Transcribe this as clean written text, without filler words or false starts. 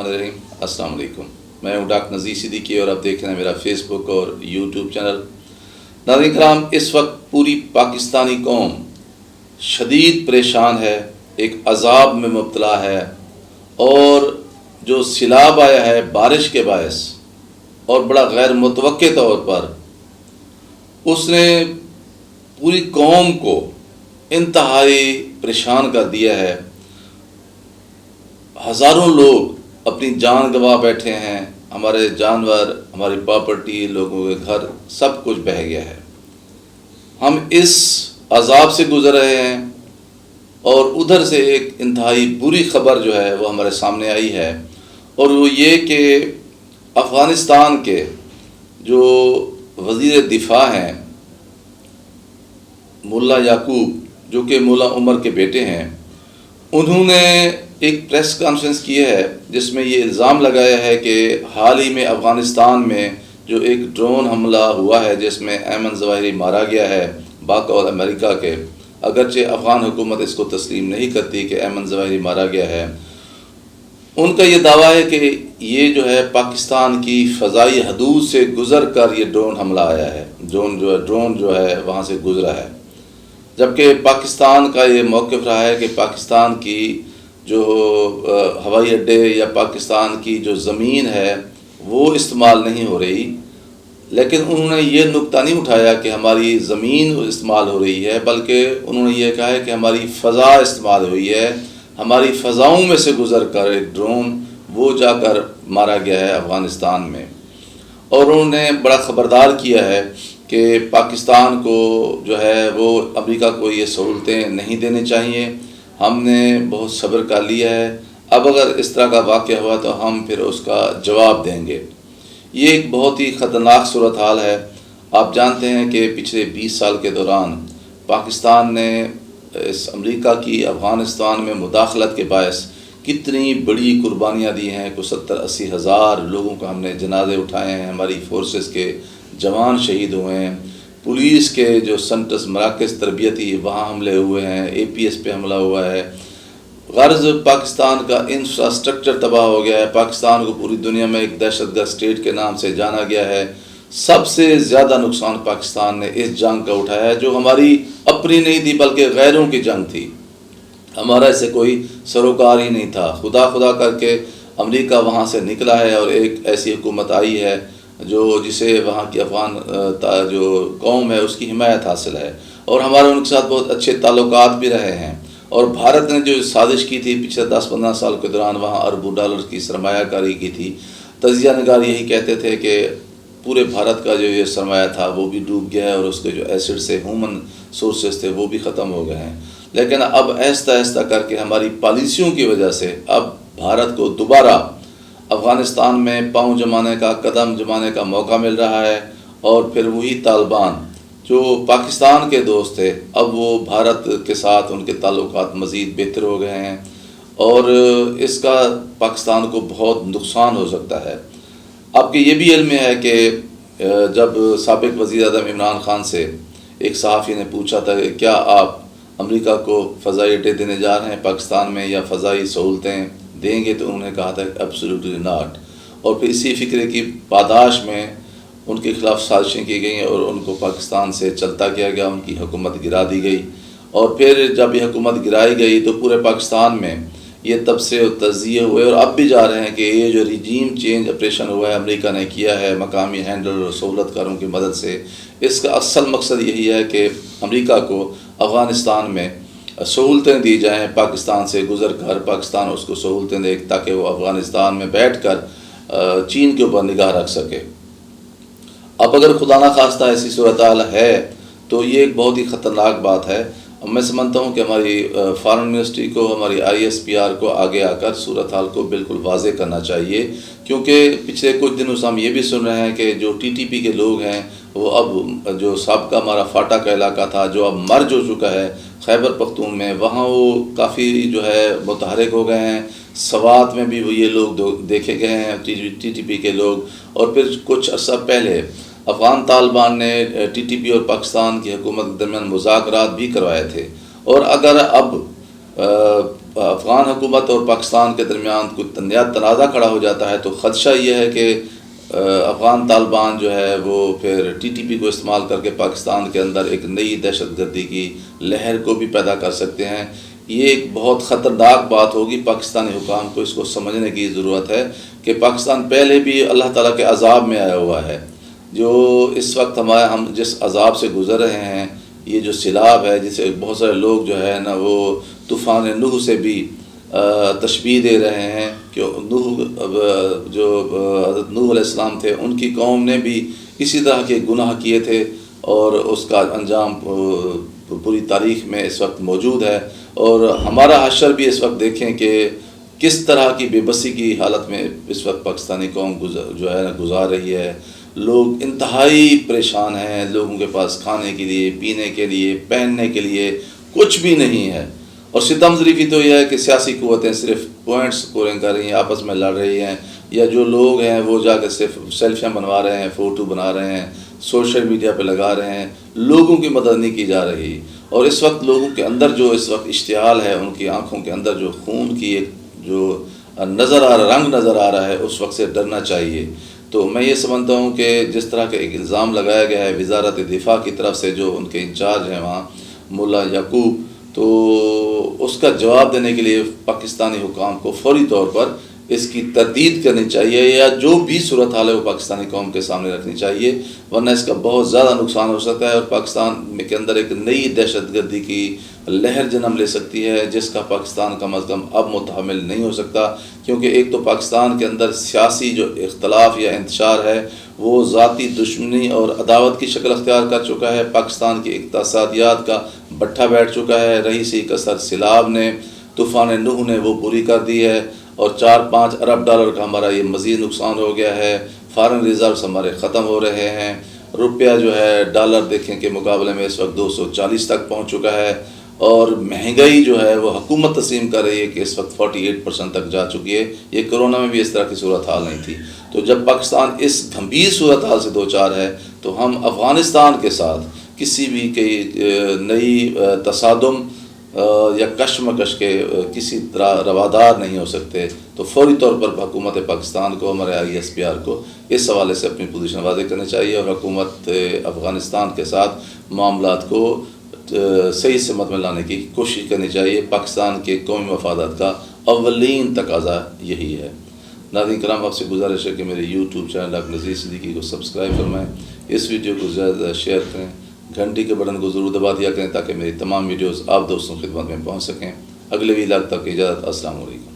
बिस्मिल्लाहिर्रहमानिर्रहीम। अस्सलाम वालेकुम। मैं हूँ डॉक्टर नज़ीर सिद्दीकी और आप देख रहे हैं मेरा फेसबुक और यूट्यूब चैनल। नाज़रीन कराम, इस वक्त पूरी पाकिस्तानी कौम शदीद परेशान है, एक अजाब में मुब्तला है, और जो सिलाब आया है बारिश के बायस और बड़ा गैर मुतवक्के तौर पर, उसने पूरी कौम को इंतहाई परेशान कर दिया है। हज़ारों लोग अपनी जान गंवा बैठे हैं, हमारे जानवर, हमारी प्रॉपर्टी, लोगों के घर, सब कुछ बह गया है। हम इस अजाब से गुज़र रहे हैं और उधर से एक इंतहाई बुरी ख़बर जो है वो हमारे सामने आई है, और वो ये कि अफ़गानिस्तान के जो वज़ीर दिफ़ा हैं मुल्ला याकूब, जो कि मुल्ला उमर के बेटे हैं, उन्होंने एक प्रेस कॉन्फ्रेंस की है जिसमें ये इल्ज़ाम लगाया है कि हाल ही में अफ़गानिस्तान में जो एक ड्रोन हमला हुआ है जिसमें ऐमन ज़वाहिरी मारा गया है बाकौल अमेरिका के, अगरचे अफ़गान हुकूमत इसको तस्लीम नहीं करती कि ऐमन ज़वाहिरी मारा गया है। उनका ये दावा है कि ये जो है पाकिस्तान की फ़ज़ाई हदूद से गुज़र कर ये ड्रोन हमला आया है, ड्रोन जो है वहाँ से गुज़रा है। जबकि पाकिस्तान का ये मौक़िफ़ रहा है कि पाकिस्तान की जो हवाई अड्डे या पाकिस्तान की जो ज़मीन है वो इस्तेमाल नहीं हो रही, लेकिन उन्होंने ये नुक्ता नहीं उठाया कि हमारी ज़मीन इस्तेमाल हो रही है, बल्कि उन्होंने ये कहा है कि हमारी फ़ज़ा इस्तेमाल हुई है। हमारी फ़ज़ाओं में से गुज़र कर एक ड्रोन वो जाकर मारा गया है अफ़गानिस्तान में। और उन्होंने बड़ा ख़बरदार किया है कि पाकिस्तान को जो है वो अमेरिका को ये सहूलतें नहीं देनी चाहिए। हमने बहुत सब्र कर लिया है, अब अगर इस तरह का वाक़या हुआ तो हम फिर उसका जवाब देंगे। ये एक बहुत ही ख़तरनाक सूरत हाल है। आप जानते हैं कि पिछले 20 साल के दौरान पाकिस्तान ने इस अमेरिका की अफ़गानिस्तान में मुदाखलत के बायस कितनी बड़ी कुर्बानियाँ दी हैं। कुछ 70-80 हज़ार लोगों को हमने जनाजे उठाए हैं, हमारी फोर्सेस के जवान शहीद हुए हैं, पुलिस के जो सेंटर्स मराकज़ तरबियती वहाँ हमले हुए हैं, APS पे हमला हुआ है। गर्ज़ पाकिस्तान का इंफ्रास्ट्रक्चर तबाह हो गया है, पाकिस्तान को पूरी दुनिया में एक दहशतगर्द स्टेट के नाम से जाना गया है। सबसे ज़्यादा नुकसान पाकिस्तान ने इस जंग का उठाया है, जो हमारी अपनी नहीं थी बल्कि गैरों की जंग थी। हमारा इससे कोई सरोकार ही नहीं था। खुदा खुदा करके अमेरिका वहाँ से निकला है और एक ऐसी हुकूमत आई है जो जिसे वहाँ की अफ़गान जो कौम है उसकी हिमायत हासिल है, और हमारे उनके साथ बहुत अच्छे ताल्लुकात भी रहे हैं। और भारत ने जो साजिश की थी पिछले 10-15 साल के दौरान, वहाँ अरबों डॉलर की सरमायाकारी की थी। तजिया निगार यही कहते थे कि पूरे भारत का जो ये सरमाया था वो भी डूब गया है और उसके जो एसिड से ह्यूमन सोर्सेज थे वो भी ख़त्म हो गए हैं। लेकिन अब आहिस्ता आहिस्ता करके हमारी पॉलिसियों की वजह से अब भारत को दोबारा अफ़गानिस्तान में पाँव जमाने का, कदम जमाने का मौका मिल रहा है। और फिर वही तालिबान जो पाकिस्तान के दोस्त थे, अब वो भारत के साथ उनके ताल्लुकात मज़ीद बेहतर हो गए हैं, और इसका पाकिस्तान को बहुत नुकसान हो सकता है। आपके ये भी इल्म है कि जब साबिक़ वज़ीर आज़म इमरान खान से एक सहाफ़ी ने पूछा था कि क्या आप अमेरिका को फ़ज़ाई अड्डे देने जा रहे हैं पाकिस्तान में या फ़ज़ाई सहूलतें देंगे, तो उन्होंने कहा था एब्सोल्युटली नॉट। और फिर इसी फ़िक्र की पादाश में उनके ख़िलाफ़ साजिशें की गई और उनको पाकिस्तान से चलता किया गया, उनकी हुकूमत गिरा दी गई। और फिर जब ये हुकूमत गिराई गई तो पूरे पाकिस्तान में ये तबसरे और तज़िये हुए, और अब भी जा रहे हैं कि ये जो रिजीम चेंज ऑपरेशन हुआ है अमेरिका ने किया है मकामी हैंडल और सहूलतकारों की मदद से, इसका असल मकसद यही है कि अमेरिका को अफ़गानिस्तान में सहूलतें दी जाएँ, पाकिस्तान से गुज़र कर पाकिस्तान उसको सहूलतें दे ताकि वो अफ़गानिस्तान में बैठ कर चीन के ऊपर निगाह रख सके। अब अगर खुदा न खास्ता ऐसी सूरत हाल है तो ये एक बहुत ही ख़तरनाक बात है। मैं समझता हूँ कि हमारी फॉरेन मिनिस्ट्री को, हमारी ISPR को आगे आकर सूरत हाल को बिल्कुल वाज़े करना चाहिए, क्योंकि पिछले कुछ दिनों से हम ये भी सुन रहे हैं कि जो TTP के लोग हैं वो अब जो साबका हमारा फाटा का इलाका था जो अब मर्ज हो चुका है खैबर पख्तून में, वहाँ वो काफ़ी जो है मुतहरिक हो गए हैं। सवात में भी वो ये लोग देखे गए हैं TTP के लोग। और फिर कुछ अर्सा पहले अफ़गान तालिबान ने TTP और पाकिस्तान की हुकूमत के दरमियान मुज़ाकरात भी करवाए थे। और अगर अब افغان حکومت اور پاکستان کے درمیان کوئی نیا تنازع کھڑا ہو جاتا ہے تو خدشہ یہ ہے کہ افغان طالبان جو ہے وہ پھر ٹی ٹی پی کو استعمال کر کے پاکستان کے اندر ایک نئی دہشت گردی کی لہر کو بھی پیدا کر سکتے ہیں۔ یہ ایک بہت خطرناک بات ہوگی، پاکستانی حکام کو اس کو سمجھنے کی ضرورت ہے کہ پاکستان پہلے بھی اللہ تعالیٰ کے عذاب میں آیا ہوا ہے۔ جو اس وقت ہم جس عذاب سے گزر رہے ہیں، یہ جو سیلاب ہے جسے بہت سارے لوگ جو ہے نا وہ طوفان نوح سے بھی تشبیہ دے رہے ہیں کہ جو حضرت نوح علیہ السلام تھے ان کی قوم نے بھی اسی طرح کے گناہ کیے تھے اور اس کا انجام پوری تاریخ میں اس وقت موجود ہے۔ اور ہمارا حشر بھی اس وقت دیکھیں کہ کس طرح کی بے بسی کی حالت میں اس وقت پاکستانی قوم جو ہے گزار رہی ہے۔ لوگ انتہائی پریشان ہیں، لوگوں کے پاس کھانے کے لیے، پینے کے لیے، پہننے کے لیے کچھ بھی نہیں ہے۔ اور ستم ظریفی تو یہ ہے کہ سیاسی قوتیں صرف پوائنٹس سکورنگ کر رہی ہیں، آپس میں لڑ رہی ہیں، یا جو لوگ ہیں وہ جا کے صرف سیلفیاں بنوا رہے ہیں، فوٹو بنا رہے ہیں، سوشل میڈیا پہ لگا رہے ہیں، لوگوں کی مدد نہیں کی جا رہی۔ اور اس وقت لوگوں کے اندر جو اس وقت اشتعال ہے، ان کی آنکھوں کے اندر جو خون کی ایک جو رنگ نظر آ رہا ہے، اس وقت سے ڈرنا چاہیے۔ تو میں یہ سمجھتا ہوں کہ جس طرح کا ایک الزام لگایا گیا ہے وزارت دفاع کی طرف سے، جو ان کے انچارج ہیں وہاں مولا یعقوب، تو اس کا جواب دینے کے لیے پاکستانی حکام کو فوری طور پر اس کی تردید کرنی چاہیے، یا جو بھی صورتحال ہے وہ پاکستانی قوم کے سامنے رکھنی چاہیے، ورنہ اس کا بہت زیادہ نقصان ہو سکتا ہے اور پاکستان کے اندر ایک نئی دہشت گردی کی لہر جنم لے سکتی ہے، جس کا پاکستان کم از کم اب متحمل نہیں ہو سکتا۔ کیونکہ ایک تو پاکستان کے اندر سیاسی جو اختلاف یا انتشار ہے وہ ذاتی دشمنی اور عداوت کی شکل اختیار کر چکا ہے، پاکستان کی اقتصادیات کا بٹھا بیٹھ چکا ہے، رہی سی کسر سیلاب نے، طوفان نوح نے وہ پوری کر دی ہے، اور 4-5 ارب ڈالر کا ہمارا یہ مزید نقصان ہو گیا ہے۔ فارن ریزروز ہمارے ختم ہو رہے ہیں، روپیہ جو ہے ڈالر دیکھیں کہ مقابلے میں اس وقت 240 تک پہنچ چکا ہے، اور مہنگائی جو ہے وہ حکومت تسلیم کر رہی ہے کہ اس وقت 48% تک جا چکی ہے۔ یہ کرونا میں بھی اس طرح کی صورتحال نہیں تھی۔ تو جب پاکستان اس گھمبیر صورتحال سے دوچار ہے تو ہم افغانستان کے ساتھ کسی بھی نئی تصادم یا کشمکش کے کسی طرح روادار نہیں ہو سکتے۔ تو فوری طور پر حکومت پاکستان کو، ہمارے ISPR کو اس حوالے سے اپنی پوزیشن واضح کرنی چاہیے، اور حکومت افغانستان کے ساتھ معاملات کو صحیح سمت میں لانے کی کوشش کرنی چاہیے۔ پاکستان کے قومی مفادات کا اولین تقاضا یہی ہے۔ ناظرین کرام، آپ سے گزارش ہے کہ میرے YouTube channel doctor Nazir Siddiqui کو سبسکرائب فرمائیں، اس ویڈیو کو زیادہ زیادہ شیئر کریں، گھنٹی کے بٹن کو ضرور دبا دیا کریں تاکہ میری تمام ویڈیوز آپ دوستوں کی خدمت میں پہنچ سکیں۔ اگلے ویلاگ تک اجازت، السلام علیکم۔